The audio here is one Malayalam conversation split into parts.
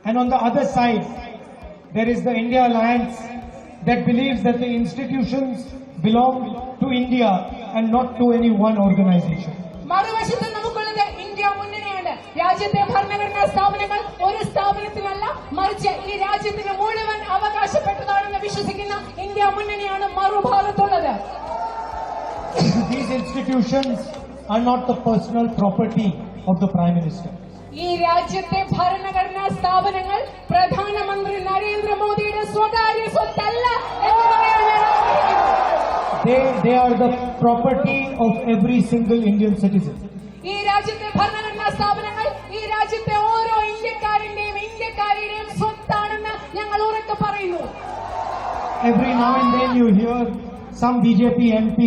And on the other side, there is the India Alliance that believes that the institutions belong to India and not to any one organization. മറുവശത്ത് നമുക്കുള്ളത് ഇന്ത്യ മുന്നണിയാണ്. രാജ്യത്തെ ഭരണഘടനാ സ്ഥാപനങ്ങൾ ഒരു സ്ഥാപനത്തിനല്ല, മറിച്ച് ഈ രാജ്യത്തിന് മുഴുവൻ അവകാശപ്പെട്ടതാണെന്ന് വിശ്വസിക്കുന്ന India മുന്നണിയാണ് മറുഭാഗത്തുള്ളത്. These institutions are not the personal property of the Prime Minister. ഈ രാജ്യത്തെ ഭരണഘടനാ സ്ഥാപനങ്ങൾ പ്രധാനമന്ത്രി നരേന്ദ്രമോദിയുടെ സ്വകാര്യ സ്വത്തല്ല എന്ന് പറയാനാണ് ആഗ്രഹിക്കുന്നത്. They are the property of every single Indian citizen. ഈ രാജ്യത്തെ ഭരണഘടനാ സ്ഥാപനങ്ങൾ ഈ രാജ്യത്തെ ഓരോ ഇന്ത്യക്കാരുടെയും സ്വത്താണെന്ന് ഞങ്ങൾ ഉറക്കെ പറയുന്നു. Every now and then you hear some BJP MP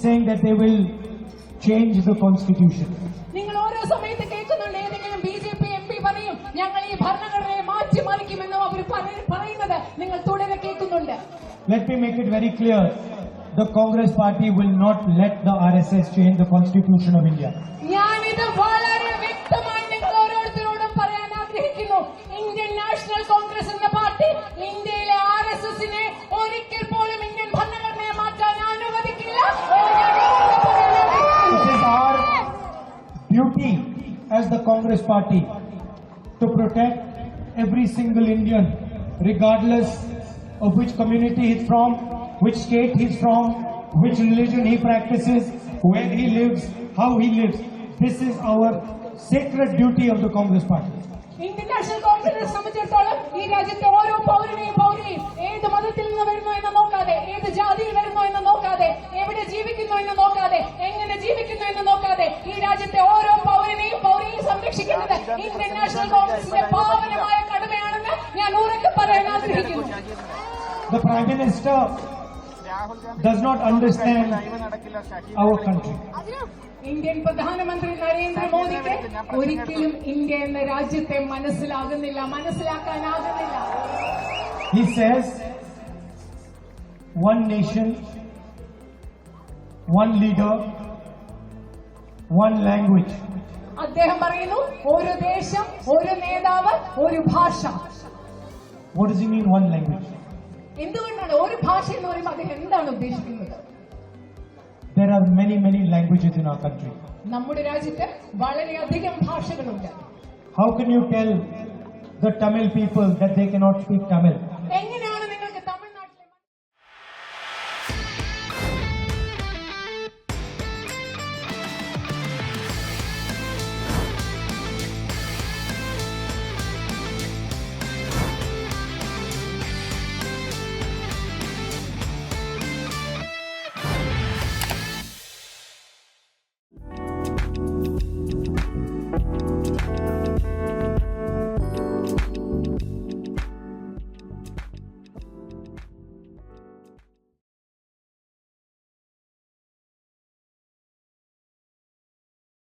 saying that they will change the constitution. നിങ്ങൾ ഓരോ സമയത്ത് കേൾക്കുന്നുണ്ട്, ഏതെങ്കിലും BJP MP പറയും ഞങ്ങൾ ഈ ഭരണഘടനയെ മാറ്റിമറിക്കുമെന്ന് അവർ പറയുന്നത് നിങ്ങൾ തുടരെ കേൾക്കുന്നുണ്ട്. Let me make it very clear. The Congress party will not let the RSS change the constitution of India. ഞാനിത് വളരെ വ്യക്തമായി നിങ്ങൾ ഓരോരുത്തരോടും പറയാൻ ആഗ്രഹിക്കുന്നു. ഇന്ത്യൻ നാഷണൽ കോൺഗ്രസ് എന്ന പാർട്ടി ഇന്ത്യയിലെ RSSനെ ഒരിക്കൽ പോലും ഇന്ത്യൻ ഭരണഘടനയെ മാറ്റാൻ അനുവദിക്കില്ല. It is our duty as the Congress party to protect every single Indian, regardless of which community he is from, which state he is from, which religion he practices, where he lives, how he lives. This is our sacred duty of the Congress party. Indian national കോൺഗ്രസിനെ സംബന്ധിച്ചിടത്തോളം ഈ രാജ്യത്തെ ഓരോ പൗരനെയും ഏത് മതത്തിൽ നിന്ന് വരുന്നു എന്ന് നോക്കാതെ, ഏത് ജാതിയിൽ വരുന്നു എന്ന് നോക്കാതെ, എവിടെ ജീവിക്കുന്നു എന്ന് നോക്കാതെ, എങ്ങനെ ജീവിക്കുന്നു എന്ന് നോക്കാതെ ഈ രാജ്യത്തെ ഓരോ പൗരനെയും സംരക്ഷിക്കുന്നത് ഇന്ത്യൻ നാഷണൽ കോൺഗ്രസിന്റെ പാവനമായ കടമയാണെന്ന് ഞാൻ ഉറക്കെ പറയാൻ ആഗ്രഹിക്കുന്നു. The Prime Minister does not understand our country. Indian പ്രധാനമന്ത്രി നരേന്ദ്രമോദിക്ക് ഒരിക്കലും ഇന്ത്യ എന്ന രാജ്യത്തെ മനസ്സിലാക്കാനാകുന്നില്ല. He says, one nation, one leader, one language. അദ്ദേഹം പറയുന്നു ഒരു ദേശം, ഒരു നേതാവ്, ഒരു ഭാഷ. What does he mean, one language? എന്തുകൊണ്ടാണ് ഒരു ഭാഷ എന്ന് പറയുമ്പോൾ അദ്ദേഹം എന്താണ് ഉദ്ദേശിക്കുന്നത്? There are many languages in our country. നമ്മുടെ രാജ്യത്ത് വളരെയധികം ഭാഷകളുണ്ട്. How can you tell the Tamil people that they cannot speak Tamil?